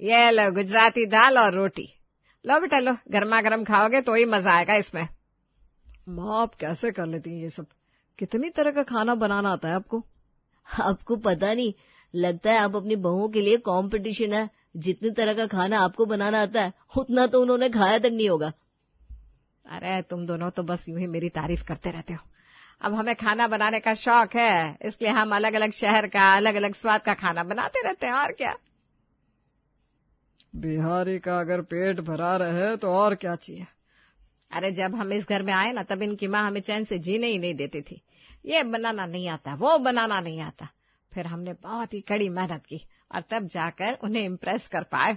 ये लो गुजराती दाल और रोटी। लो बेटा लो, गर्मा गर्म खाओगे तो ही मजा आएगा इसमें। माँ आप कैसे कर लेती हैं ये सब? कितनी तरह का खाना बनाना आता है आपको? आपको पता नहीं, लगता है आप अपनी बहुओं के लिए कंपटीशन है। जितनी तरह का खाना आपको बनाना आता है उतना तो उन्होंने खाया तक नहीं होगा। अरे तुम दोनों तो बस यूं ही मेरी तारीफ करते रहते हो। अब हमें खाना बनाने का शौक है, इसलिए हम अलग अलग शहर का अलग अलग स्वाद का खाना बनाते रहते हैं, और क्या। बिहारी का अगर पेट भरा रहे तो और क्या चाहिए। अरे जब हम इस घर में आए ना, तब इनकी माँ हमें चैन से जीने ही नहीं देती थी। ये बनाना नहीं आता, वो बनाना नहीं आता। फिर हमने बहुत ही कड़ी मेहनत की और तब जाकर उन्हें इम्प्रेस कर पाए।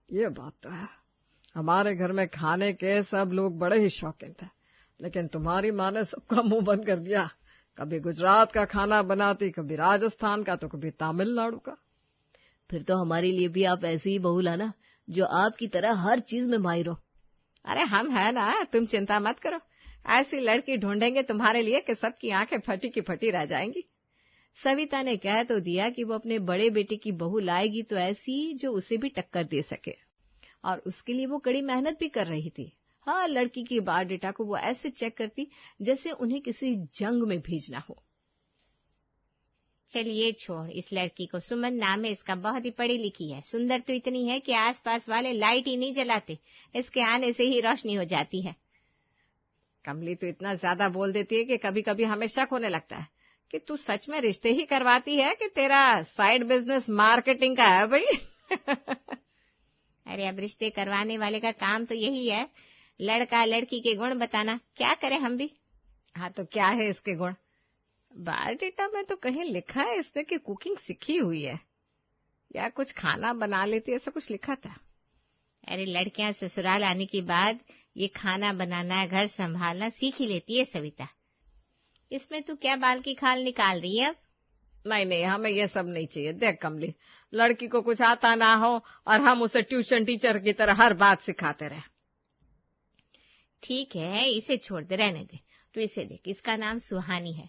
ये बात तो है, हमारे घर में खाने के सब लोग बड़े ही शौकीन थे, लेकिन तुम्हारी माँ ने सबका मुंह बंद कर दिया। कभी गुजरात का खाना बनाती, कभी राजस्थान का, तो कभी तमिलनाडु का। फिर तो हमारे लिए भी आप ऐसी ही बहू लाना जो आपकी तरह हर चीज में माहिर हो। अरे हम है ना, तुम चिंता मत करो। ऐसी लड़की ढूंढेंगे तुम्हारे लिए कि सबकी आंखें फटी की फटी रह जाएंगी। सविता ने कह तो दिया कि वो अपने बड़े बेटे की बहू लाएगी तो ऐसी जो उसे भी टक्कर दे सके, और उसके लिए वो कड़ी मेहनत भी कर रही थी। हाँ, लड़की की बायोडेटा को वो ऐसे चेक करती जैसे उन्हें किसी जंग में भेजना हो। चलिए छोड़ इस लड़की को, सुमन नाम है इसका, बहुत ही पढ़ी लिखी है, सुंदर तो इतनी है कि आसपास वाले लाइट ही नहीं जलाते, इसके आने से ही रोशनी हो जाती है। कमली तो इतना ज्यादा बोल देती है कि कभी कभी हमें शक होने लगता है कि तू सच में रिश्ते ही करवाती है कि तेरा साइड बिजनेस मार्केटिंग का है भाई। अरे अब रिश्ते करवाने वाले का काम तो यही है, लड़का लड़की के गुण बताना, क्या करें हम भी। हाँ तो क्या है इसके गुण? बायोडेटा में तो कहीं लिखा है इसने कि कुकिंग सीखी हुई है या कुछ खाना बना लेती है, ऐसा कुछ लिखा था। अरे लड़कियां ससुराल आने के बाद ये खाना बनाना घर संभालना सीख ही लेती है सविता। इसमें तू क्या बाल की खाल निकाल रही है अब? नहीं हमें ये सब नहीं चाहिए। देख कमली, लड़की को कुछ आता ना हो और हम उसे ट्यूशन टीचर की तरह हर बात सिखाते रहे। ठीक है, इसे छोड़ दे, रहने दे। तू इसे देख, इसका नाम सुहानी है,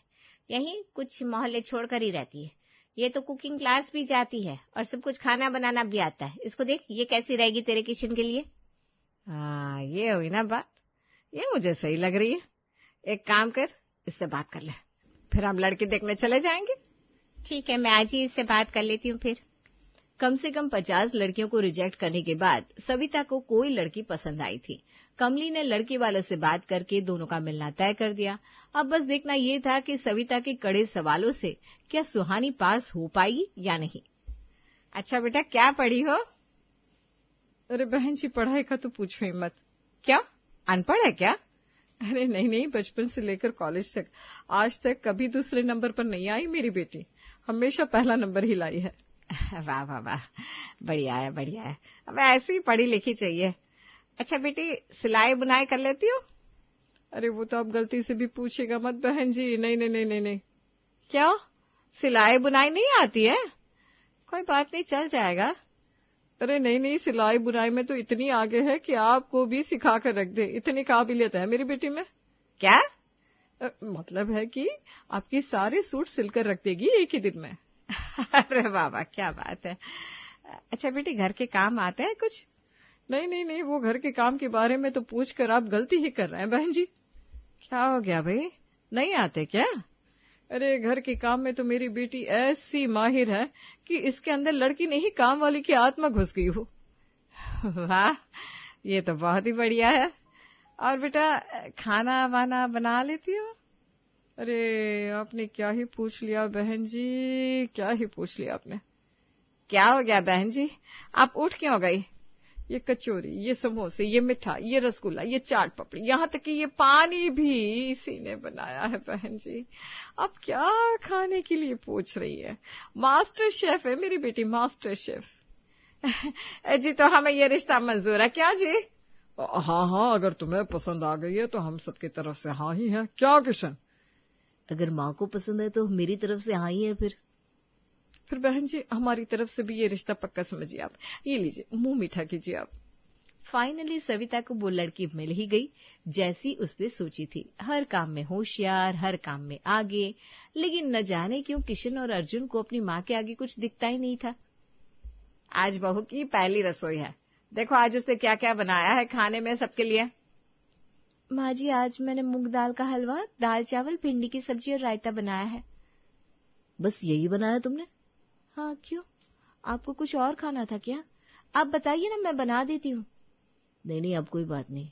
यहीं कुछ मोहल्ले छोड़कर ही रहती है। ये तो कुकिंग क्लास भी जाती है और सब कुछ खाना बनाना भी आता है। इसको देख, ये कैसी रहेगी तेरे किचन के लिए। हाँ ये हुई ना बात, ये मुझे सही लग रही है। एक काम कर, इससे बात कर ले, फिर हम लड़की देखने चले जाएंगे। ठीक है, मैं आज ही इससे बात कर लेती हूँ। फिर कम से कम 50 लड़कियों को रिजेक्ट करने के बाद सविता को कोई लड़की पसंद आई थी। कमली ने लड़की वालों से बात करके दोनों का मिलना तय कर दिया। अब बस देखना ये था कि सविता के कड़े सवालों से क्या सुहानी पास हो पाएगी या नहीं। अच्छा बेटा, क्या पढ़ी हो? अरे बहन जी, पढ़ाई का तो पूछो ही मत। क्यों, अनपढ़ है क्या? अरे नहीं, बचपन से लेकर कॉलेज तक आज तक कभी दूसरे नंबर पर नहीं आई मेरी बेटी, हमेशा पहला नंबर ही लाई है। वाह वाह वाह, बढ़िया है बढ़िया है, अब ऐसी पढ़ी लिखी चाहिए। अच्छा बेटी, सिलाई बुनाई कर लेती हो? अरे वो तो आप गलती से भी पूछेगा मत बहन जी। नहीं। क्यों, सिलाई बुनाई नहीं आती है? कोई बात नहीं, चल जाएगा। अरे नहीं, सिलाई बुनाई में तो इतनी आगे है कि आपको भी सिखा कर रख दे, इतनी काबिलियत है मेरी बेटी में। क्या मतलब है कि आपकी सारे सूट सिलकर रख देगी एक ही दिन में। अरे बाबा, क्या बात है। अच्छा बेटी, घर के काम आते हैं कुछ? नहीं, वो घर के काम के बारे में तो पूछकर आप गलती ही कर रहे हैं बहन जी। क्या हो गया भाई, नहीं आते क्या? अरे घर के काम में तो मेरी बेटी ऐसी माहिर है कि इसके अंदर लड़की नहीं काम वाली की आत्मा घुस गई हो। वाह, ये तो बहुत ही बढ़िया है। और बेटा, खाना वाना बना लेती हो? अरे आपने क्या ही पूछ लिया बहन जी, क्या ही पूछ लिया आपने। क्या हो गया बहन जी, आप उठ क्यों गई? ये कचौरी, ये समोसे, ये मिठाई, ये रसगुल्ला, ये चाट पपड़ी, यहाँ तक कि ये पानी भी इसी ने बनाया है बहन जी। अब क्या खाने के लिए पूछ रही है? मास्टर शेफ है मेरी बेटी, मास्टर शेफ। जी तो हमें ये रिश्ता मंजूर है क्या जी? हाँ, अगर तुम्हें पसंद आ गई है तो हम सबकी तरफ से हाँ ही है। क्या किशन? अगर माँ को पसंद है तो मेरी तरफ से हाँ ही है। फिर बहन जी हमारी तरफ से भी ये रिश्ता पक्का समझिए आप। ये लीजिए, मुंह मीठा कीजिए आप। फाइनली सविता को वो लड़की मिल ही गई जैसी उसने सोची थी। हर काम में होशियार, हर काम में आगे, लेकिन न जाने क्यों किशन और अर्जुन को अपनी माँ के आगे कुछ दिखता ही नहीं था। आज बहू की पहली रसोई है। देखो आज उसने क्या क्या बनाया है खाने में सबके लिए। माँ जी, आज मैंने मूंग दाल का हलवा, दाल चावल, भिंडी की सब्जी और रायता बनाया है। बस यही बनाया तुमने? हाँ, क्यों? आपको कुछ और खाना था क्या? आप बताइए ना, मैं बना देती हूँ। नहीं, अब कोई बात नहीं।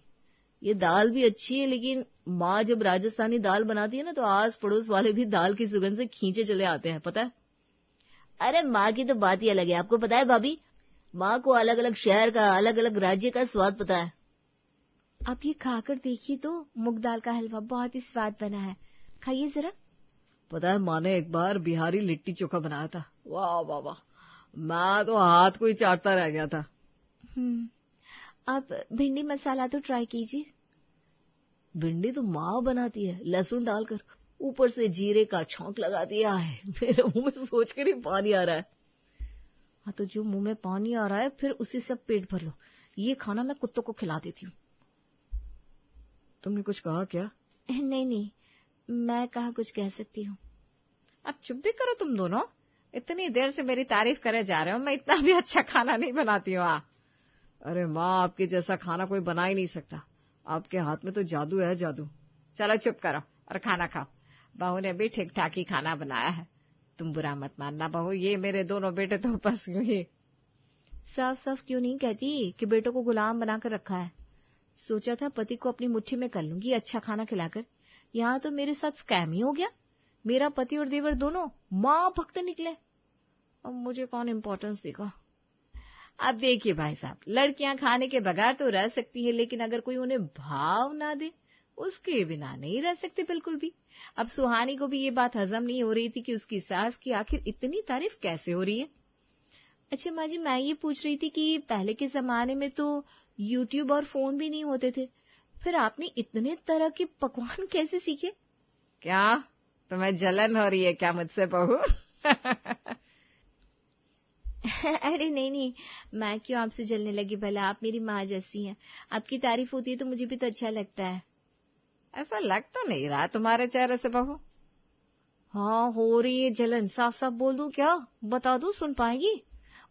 ये दाल भी अच्छी है, लेकिन माँ जब राजस्थानी दाल बनाती है ना, तो आस पड़ोस वाले भी दाल की सुगंध से खींचे चले आते हैं, पता है? अरे माँ की तो बात ही अलग है। आपको पता है भाभी, माँ को अलग अलग शहर का, अलग अलग राज्य का स्वाद पता है। आप ये खाकर देखिए तो, मूंग दाल का हलवा बहुत ही स्वाद बना है, खाइए जरा। पता है, माँ ने एक बार बिहारी लिट्टी चोखा बनाया था। वाह वाह वाह, मैं तो हाथ को ही चाटता रह गया था। आप भिंडी मसाला तो ट्राई कीजिए। भिंडी तो माँ बनाती है, लहसुन डालकर, ऊपर से जीरे का छौंक लगा दिया है। मेरे मुंह में सोच कर ही पानी आ रहा है। हाँ, तो जो मुंह में पानी आ रहा है, फिर उसी से पेट भर लो। ये खाना मैं कुत्तों को खिला देती हूँ। तुमने कुछ कहा क्या? नहीं, मैं कहाँ कुछ कह सकती हूँ। अब चुप भी करो तुम दोनों। इतनी देर से मेरी तारीफ करे जा रहे हो, मैं इतना भी अच्छा खाना नहीं बनाती हूँ। अरे माँ, आपके जैसा खाना कोई बना ही नहीं सकता। आपके हाथ में तो जादू है, जादू। चलो चुप करो और खाना खाओ। बहू ने भी ठीक ठाक ही खाना बनाया है। तुम बुरा मत मानना बहू, ये मेरे दोनों बेटे तो बस यूं ही। साफ साफ क्यों नहीं कहती कि बेटों को गुलाम बनाकर रखा है। सोचा था पति को अपनी मुट्ठी में कर लूंगी अच्छा खाना खिलाकर। यहाँ तो मेरे साथ स्कैम ही हो गया। मेरा पति और देवर दोनों माँ भक्त निकले। अब मुझे कौन इम्पोर्टेंस देगा। अब देखिए भाई साहब, लड़कियां खाने के बगैर तो रह सकती है, लेकिन अगर कोई उन्हें भाव ना दे, उसके बिना नहीं रह सकती बिल्कुल भी। अब सुहानी को भी ये बात हजम नहीं हो रही थी कि उसकी सास की आखिर इतनी तारीफ कैसे हो रही है। अच्छा माँ जी, मैं ये पूछ रही थी कि पहले के जमाने में तो यूट्यूब और फोन भी नहीं होते थे, फिर आपने इतने तरह के पकवान कैसे सीखे? क्या तुम्हें जलन हो रही है क्या मुझसे बहू? अरे नहीं, मैं क्यों आपसे जलने लगी, भला आप मेरी माँ जैसी हैं। आपकी तारीफ होती है तो मुझे भी तो अच्छा लगता है। ऐसा लग तो नहीं रहा तुम्हारे चेहरे से बहू। हाँ, हो रही है जलन। साफ साफ बोल दूं क्या? बता दूं, सुन पाएगी?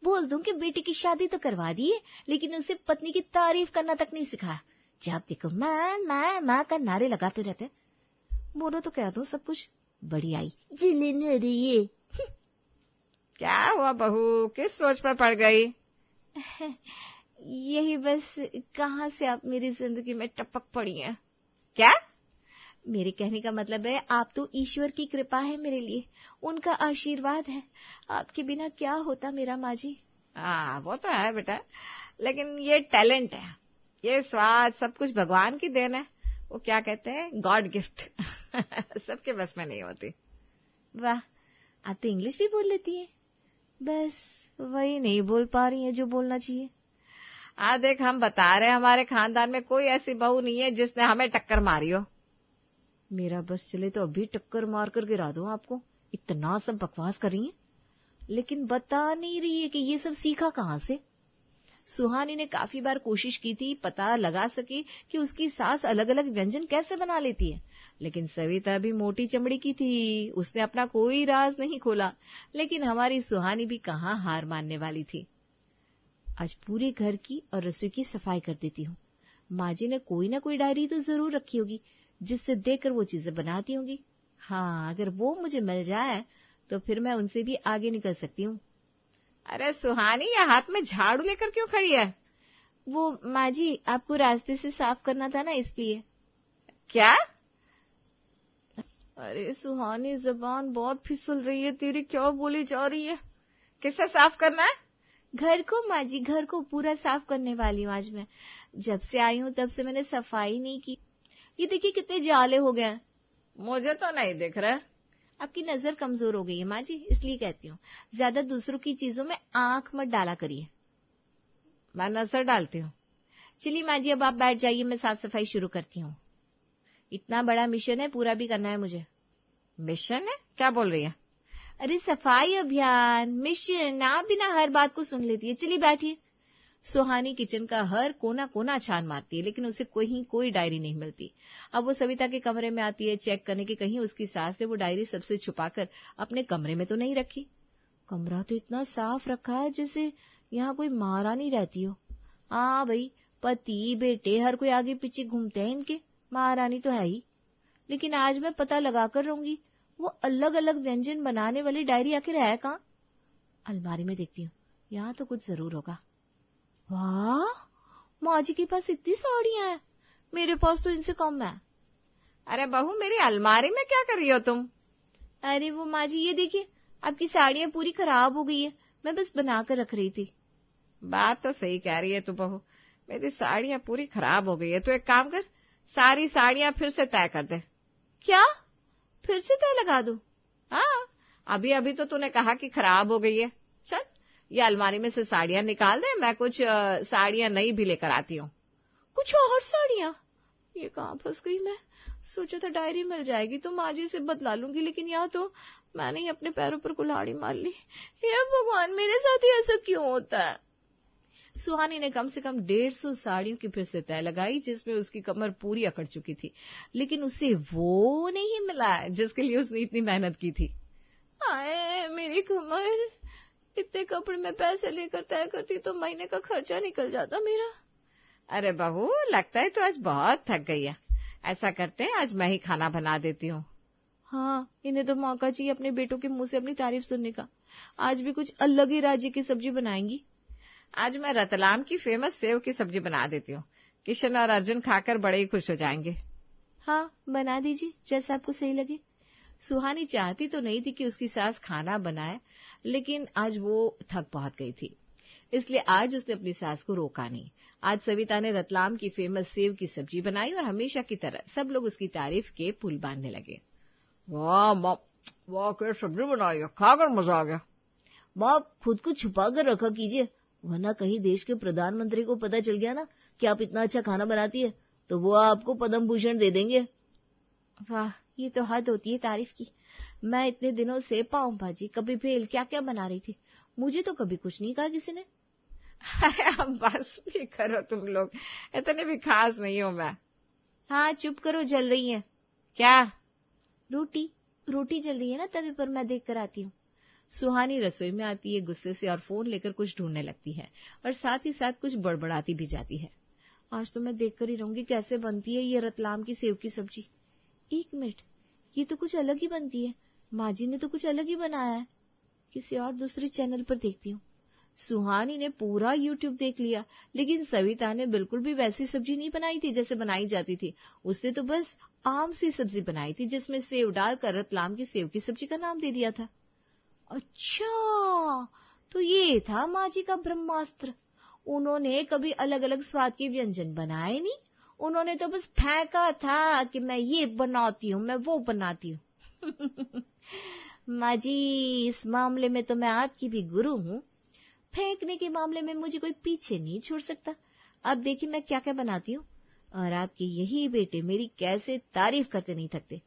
बोल दूं कि बेटे की शादी तो करवा दी है, लेकिन उसे पत्नी की तारीफ करना तक नहीं सिखाया। जब देखो माँ का नारे लगाते रहते। बोलो तो कह दूं सब कुछ। बड़ी आई जलन हो रही है। क्या हुआ बहू, किस सोच पर पड़ गई? यही बस, कहाँ से आप मेरी जिंदगी में टपक पड़ी हैं। क्या? मेरे कहने का मतलब है, आप तो ईश्वर की कृपा है मेरे लिए, उनका आशीर्वाद है। आपके बिना क्या होता मेरा माँ जी। हाँ, वो तो है बेटा, लेकिन ये टैलेंट है, ये स्वाद सब कुछ भगवान की देन है। वो क्या कहते हैं, गॉड गिफ्ट। सबके बस में नहीं होती। वाह, आप तो इंग्लिश भी बोल लेती है। बस वही नहीं बोल पा रही है जो बोलना चाहिए। देख, हम बता रहे हैं, हमारे खानदान में कोई ऐसी बहू नहीं है जिसने हमें टक्कर मारी हो। मेरा बस चले तो अभी टक्कर मार कर गिरा दूं आपको। इतना सब बकवास कर रही है, लेकिन बता नहीं रही है कि ये सब सीखा कहाँ से। सुहानी ने काफी बार कोशिश की थी पता लगा सके कि उसकी सास अलग अलग व्यंजन कैसे बना लेती है, लेकिन सविता भी मोटी चमड़ी की थी, उसने अपना कोई राज नहीं खोला। लेकिन हमारी सुहानी भी कहाँ हार मानने वाली थी। आज पूरे घर की और रसोई की सफाई कर देती हूँ। माँ जी ने कोई ना कोई डायरी तो जरूर रखी होगी, जिससे देखकर वो चीजें बनाती होंगी। हाँ, अगर वो मुझे मिल जाए तो फिर मैं उनसे भी आगे निकल सकती हूँ। अरे सुहानी, ये हाथ में झाड़ू लेकर क्यों खड़ी है? वो माँ जी, आपको रास्ते से साफ करना था ना, इसलिए। क्या? अरे सुहानी, जबान बहुत फिसल रही है तेरी, क्या बोली जा रही है? किससे साफ करना है? घर को माँ जी, घर को पूरा साफ करने वाली हूँ आज मैं। जब से आई हूँ तब से मैंने सफाई नहीं की। ये देखिए कितने जाले हो गए। मुझे तो नहीं दिख रहा। आपकी नजर कमजोर हो गई है माँ जी, इसलिए कहती हूँ, ज्यादा दूसरों की चीजों में आंख मत डाला करिए। मैं नजर डालती हूँ। चलिए माँ जी, अब आप बैठ जाइए, मैं साफ सफाई शुरू करती हूँ। इतना बड़ा मिशन है, पूरा भी करना है मुझे। मिशन है? क्या बोल रही है? अरे सफाई अभियान, मिशन। आप बिना हर बात को सुन लेती है। चलिए बैठिए। सुहानी किचन का हर कोना कोना छान मारती है, लेकिन उसे कहीं कोई डायरी नहीं मिलती। अब वो सविता के कमरे में आती है चेक करने के कहीं उसकी सास ने वो डायरी सबसे छुपाकर अपने कमरे में तो नहीं रखी। कमरा तो इतना साफ रखा है जैसे यहाँ कोई महारानी रहती हो। हाँ भाई, पति बेटे हर कोई आगे पीछे घूमते हैं इनके, महारानी तो है ही। लेकिन आज मैं पता लगा कर रहूंगी वो अलग अलग व्यंजन बनाने वाली डायरी आखिर है कहाँ। अलमारी में देखती हूँ, यहाँ तो कुछ जरूर होगा। वाह, माँ जी के पास इतनी साड़ियां हैं, मेरे पास तो इनसे कम है। अरे बहू, मेरी अलमारी में क्या कर रही हो तुम? अरे वो माँ जी, ये देखिए आपकी साड़ियां पूरी खराब हो गई है, मैं बस बना कर रख रही थी। बात तो सही कह रही है तू बहू, मेरी साड़ियां पूरी खराब हो गई है। तो एक काम कर, सारी साड़ियां फिर से तय कर दे। क्या? फिर से तय लगा दूं? हाँ, अभी अभी तो तूने कहा कि खराब हो गई है। चल, ये अलमारी में से साड़ियां निकाल दे, मैं कुछ साड़ियां नई भी लेकर आती हूँ। कुछ और साड़ियां? ये कहाँ फंस गई मैं। सोचा था डायरी मिल जाएगी तो माँ जी से बदला लूंगी, लेकिन यहाँ तो मैंने ही अपने पैरों पर कुल्हाड़ी मार ली। हे भगवान, मेरे साथ ही ऐसा क्यों होता है। सुहानी ने कम से कम 150 साड़ियों की फिर से तय लगाई, जिसमें उसकी कमर पूरी अकड़ चुकी थी, लेकिन उसे वो नहीं मिला जिसके लिए उसने इतनी मेहनत की थी। आए मेरी कमर, इतने कपड़े में पैसे लेकर तय करती तो महीने का खर्चा निकल जाता मेरा। अरे बहू, लगता है तो आज बहुत थक गई है। ऐसा करते हैं, आज मैं ही खाना बना देती हूँ। हाँ, इन्हें तो मौका चाहिए अपने बेटों के मुंह से अपनी तारीफ सुनने का। आज भी कुछ अलग ही राज्य की सब्जी बनाएंगी। आज मैं रतलाम की फेमस सेव की सब्जी बना देती हूँ। किशन और अर्जुन खाकर बड़े ही खुश हो जाएंगे। हाँ, बना दीजिए, जैसा आपको सही लगे। सुहानी चाहती तो नहीं थी कि उसकी सास खाना बनाए, लेकिन आज वो थक बहुत गई थी, इसलिए आज उसने अपनी सास को रोका नहीं। आज सविता ने रतलाम की फेमस सेव की सब्जी बनाई और हमेशा की तरह सब लोग उसकी तारीफ के पुल बांधने लगे। वाह माँ, वाह क्या सब्जी बनाई है, खाकर मजा आ गया। माँ, खुद को छुपा कर रखा कीजिए, वरना कहीं देश के प्रधानमंत्री को पता चल गया ना कि आप इतना अच्छा खाना बनाती है तो वो आपको पद्म भूषण दे देंगे। वाह, ये तो हद होती है तारीफ की। मैं इतने दिनों से पाव भाजी, कभी भेल, क्या क्या बना रही थी, मुझे तो कभी कुछ नहीं कहा किसी ने। अरे अब बस भी करो तुम लोग, इतने भी खास नहीं हो मैं। हाँ चुप करो, जल रही है। क्या? रोटी जल रही है ना तवे पर, मैं देख कर आती हूँ। सुहानी रसोई में आती है गुस्से से और फोन लेकर कुछ ढूंढने लगती है और साथ ही साथ कुछ बड़बड़ाती भी जाती है। आज तो मैं देख कर ही रहूंगी कैसे बनती है ये रतलाम की सेव की सब्जी। 1 मिनट, ये तो कुछ अलग ही बनती है, माँ जी ने तो कुछ अलग ही बनाया है। किसी और दूसरे चैनल पर देखती हूँ। सुहानी ने पूरा YouTube देख लिया, लेकिन सविता ने बिल्कुल भी वैसी सब्जी नहीं बनाई थी जैसे बनाई जाती थी। उसने तो बस आम सी सब्जी बनाई थी, जिसमें सेव डालकर रतलाम की सेव की सब्जी का नाम दे दिया था। अच्छा, तो ये था माँ जी का ब्रह्मास्त्र। उन्होंने कभी अलग अलग स्वाद के व्यंजन बनाए नहीं, उन्होंने तो बस फेंका था कि मैं ये बनाती हूँ, मैं वो बनाती हूँ। माँ जी, इस मामले में तो मैं आपकी भी गुरु हूँ। फेंकने के मामले में मुझे कोई पीछे नहीं छोड़ सकता। अब देखिए मैं क्या क्या बनाती हूँ, और आपके यही बेटे मेरी कैसे तारीफ करते नहीं थकते।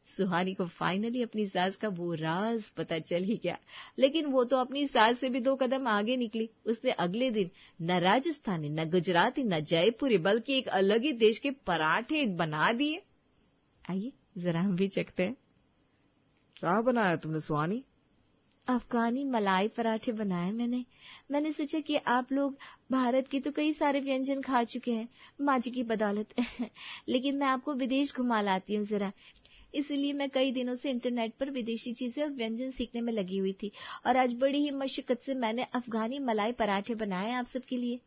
सुहानी को फाइनली अपनी सास का वो राज पता चल ही गया, लेकिन वो तो अपनी सास से भी 2 कदम आगे निकली। उसने अगले दिन न राजस्थानी, न गुजराती, न जयपुरी, बल्कि एक अलग ही देश के पराठे बना दिए। आइए जरा हम भी चखते हैं। क्या बनाया तुमने सुहानी? अफगानी मलाई पराठे बनाए मैंने सोचा कि आप लोग भारत के तो कई सारे व्यंजन खा चुके हैं माँ जी की बदौलत। लेकिन मैं आपको विदेश घुमा लाती हूँ जरा, इसलिए मैं कई दिनों से इंटरनेट पर विदेशी चीजें और व्यंजन सीखने में लगी हुई थी, और आज बड़ी ही मशक्कत से मैंने अफगानी मलाई पराठे बनाए आप सबके लिए।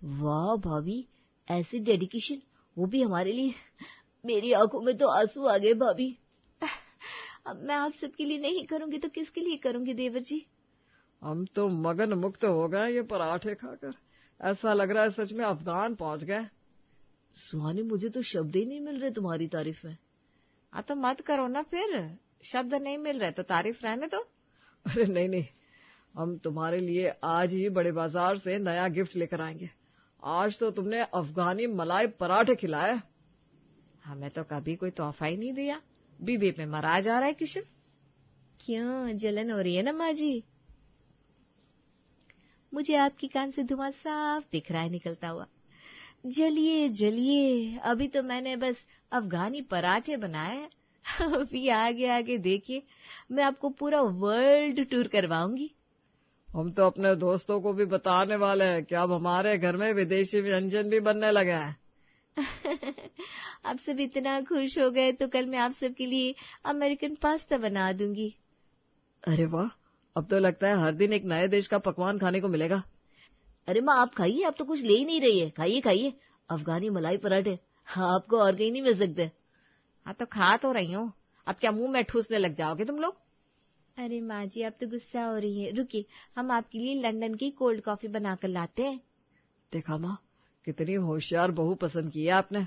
वाह भाभी, ऐसी डेडिकेशन, वो भी हमारे लिए। मेरी आंखों में तो आंसू आ गए भाभी। अब मैं आप सबके लिए नहीं करूंगी तो किसके लिए करूंगी देवर जी? हम तो मगन मुक्त हो गए ये पराठे खाकर, ऐसा लग रहा है सच में अफगान पहुंच गए। सुहानी, मुझे तो शब्द ही नहीं मिल रहे तुम्हारी तारीफ में। तो मत करो ना फिर, शब्द नहीं मिल रहे तो तारीफ रहने दो। अरे नहीं, हम तुम्हारे लिए आज ही बड़े बाजार से नया गिफ्ट लेकर आएंगे। आज तो तुमने अफगानी मलाई पराठे खिलाए। हमें तो कभी कोई तोहफा ही नहीं दिया। बीबी पे मरा जा रहा है किशन। क्यों, जलन हो रही है ना माँ जी? मुझे आपकी कान से धुआं साफ दिख रहा है निकलता हुआ। जलिए जलिए, अभी तो मैंने बस अफगानी पराठे बनाए हैं। अभी आगे आगे देखिए, मैं आपको पूरा वर्ल्ड टूर करवाऊंगी। हम तो अपने दोस्तों को भी बताने वाले हैं कि अब हमारे घर में विदेशी व्यंजन भी बनने लगे हैं। आप सब इतना खुश हो गए तो कल मैं आप सबके लिए अमेरिकन पास्ता बना दूंगी। अरे वाह, अब तो लगता है हर दिन एक नए देश का पकवान खाने को मिलेगा। अरे माँ आप खाइए, आप तो कुछ ले ही नहीं रही है, खाइए खाइए अफगानी मलाई पराठे, हाँ आपको और कहीं नहीं मिल सकते। हाँ तो खा तो रही हूँ, अब क्या मुंह में ठूसने लग जाओगे तुम लोग? अरे माँ जी आप तो गुस्सा हो रही है, रुकिए हम आपके लिए लंदन की कोल्ड कॉफी बनाकर लाते हैं। देखा माँ, कितनी होशियार बहू पसंद की है आपने।